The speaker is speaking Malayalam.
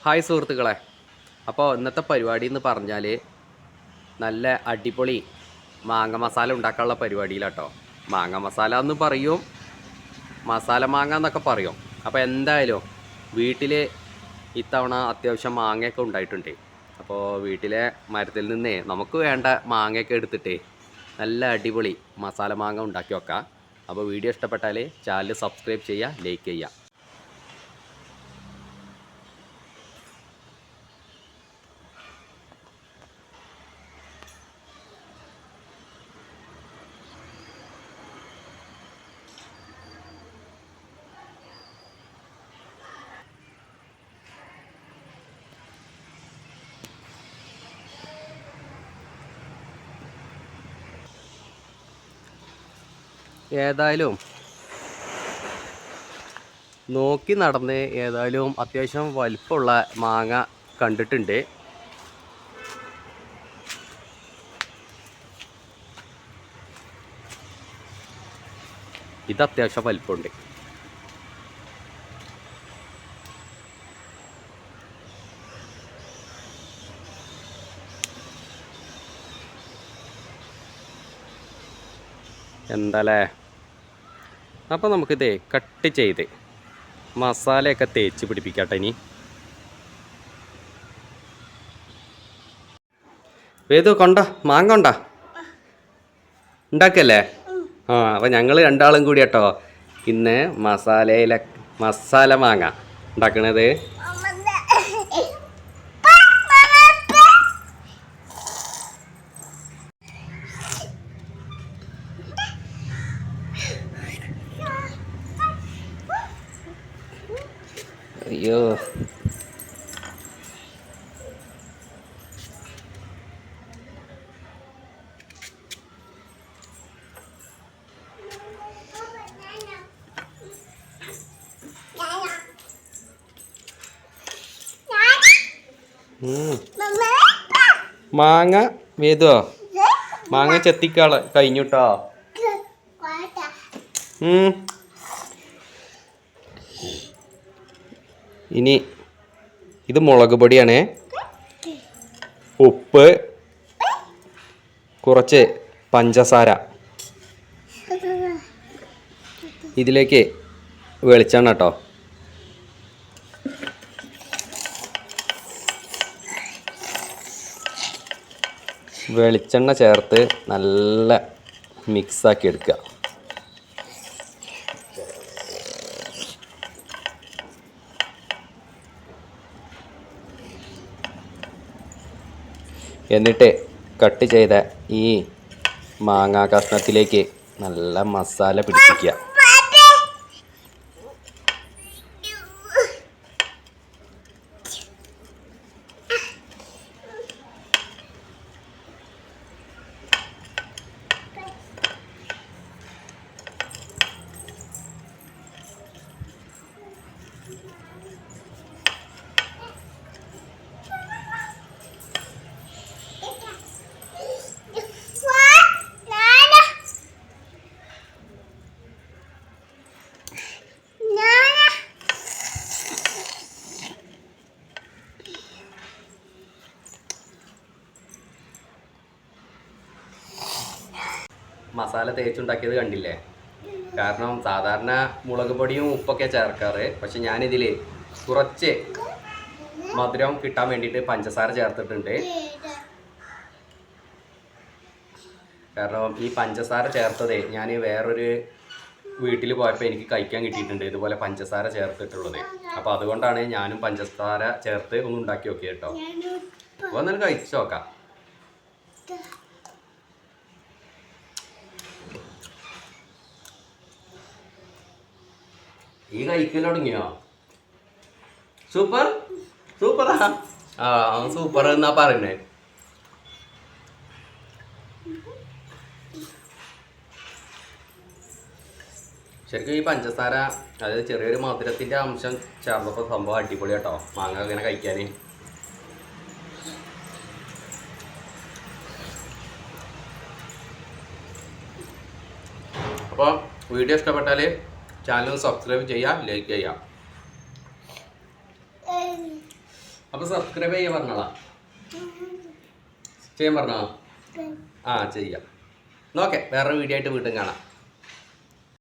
ഹായ് സുഹൃത്തുക്കളെ, അപ്പോൾ ഇന്നത്തെ പരിപാടി എന്ന് പറഞ്ഞാൽ നല്ല അടിപൊളി മാങ്ങ മസാല ഉണ്ടാക്കാനുള്ള പരിപാടിയിലാട്ടോ. മാങ്ങ മസാല എന്ന് പറയും, മസാല മാങ്ങ എന്നൊക്കെ പറയും. അപ്പോൾ എന്തായാലും വീട്ടിൽ ഇത്തവണ അത്യാവശ്യം മാങ്ങയൊക്കെ ഉണ്ടായിട്ടുണ്ട്. അപ്പോൾ വീട്ടിലെ മരത്തിൽ നിന്നേ നമുക്ക് വേണ്ട മാങ്ങയൊക്കെ എടുത്തിട്ട് നല്ല അടിപൊളി മസാല മാങ്ങ ഉണ്ടാക്കി വെക്കാം. അപ്പോൾ വീഡിയോ ഇഷ്ടപ്പെട്ടാൽ ചാനൽ സബ്സ്ക്രൈബ് ചെയ്യുക, ലൈക്ക് ചെയ്യുക. ഏതായാലും നോക്കി നടന്ന് ഏതായാലും അത്യാവശ്യം വലിപ്പമുള്ള മാങ്ങ കണ്ടിട്ടുണ്ട്. ഇത് അത്യാവശ്യം വലിപ്പമുണ്ട്. എന്താല്ലേ. അപ്പോൾ നമുക്കിത് കട്ട് ചെയ്ത് മസാലയൊക്കെ തേച്ച് പിടിപ്പിക്കട്ടെ. ഇനി വേദു കൊണ്ട മാങ്ങ കൊണ്ട ഉണ്ടാക്കല്ലേ. അപ്പോൾ ഞങ്ങൾ രണ്ടാളും കൂടി കേട്ടോ ഇന്ന് മസാല മാങ്ങ ഉണ്ടാക്കണത്. അയ്യോ, മാങ്ങ വേദോ മാങ്ങ ചെത്തിക്കാള് കഴിഞ്ഞുട്ടോ. ഇനി ഇത് മുളക് പൊടിയാണേ, ഉപ്പ്, കുറച്ച് പഞ്ചസാര, ഇതിലേക്ക് വെളിച്ചെണ്ണ കേട്ടോ. വെളിച്ചെണ്ണ ചേർത്ത് നല്ല മിക്സാക്കി എടുക്കുക. എന്നിട്ട് കട്ട് ചെയ്ത ഈ മാങ്ങാ കഷ്ണത്തിലേക്ക് നല്ല മസാല പിടിപ്പിക്കുക. മസാല തേച്ചുണ്ടാക്കിയത് കണ്ടില്ലേ. കാരണം സാധാരണ മുളക് പൊടിയും ഉപ്പൊക്കെ ചേർക്കാറ്, പക്ഷെ ഞാനിതിൽ കുറച്ച് മധുരം കിട്ടാൻ വേണ്ടിയിട്ട് പഞ്ചസാര ചേർത്തിട്ടുണ്ട്. കാരണം ഈ പഞ്ചസാര ചേർത്തത് ഞാൻ വേറൊരു വീട്ടിൽ പോയപ്പോൾ എനിക്ക് കഴിക്കാൻ കിട്ടിയിട്ടുണ്ട് ഇതുപോലെ പഞ്ചസാര ചേർത്തിട്ടുള്ളത്. അപ്പോൾ അതുകൊണ്ടാണ് ഞാനും പഞ്ചസാര ചേർത്ത് ഒന്ന് ഉണ്ടാക്കി നോക്കിയത് കേട്ടോ. അപ്പോൾ ഒന്ന് കഴിച്ചു നോക്കാം. ഈ കഴിക്കൽ തുടങ്ങിയോ? സൂപ്പർ സൂപ്പറാ. സൂപ്പർ എന്നാ പറയുന്നേ. ശരിക്കും ഈ പഞ്ചസാര, അതായത് ചെറിയൊരു മധുരത്തിൻ്റെ അംശം ചേർന്നപ്പോൾ സംഭവം അടിപൊളി കേട്ടോ. മാങ്ങ ഇങ്ങനെ കഴിക്കാൻ. അപ്പോൾ വീഡിയോ ഇഷ്ടപ്പെട്ടാൽ ചാനൽ സബ്സ്ക്രൈബ് ചെയ്യുക, ലൈക്ക് ചെയ്യുക. അപ്പോൾ സബ്സ്ക്രൈബ് ചെയ്യാൻ പറഞ്ഞോളാം. ചെയ്യാൻ പറഞ്ഞോ? ആ ചെയ്യാം. ഓക്കെ, വേറൊരു വീഡിയോ ആയിട്ട് വീണ്ടും കാണാം.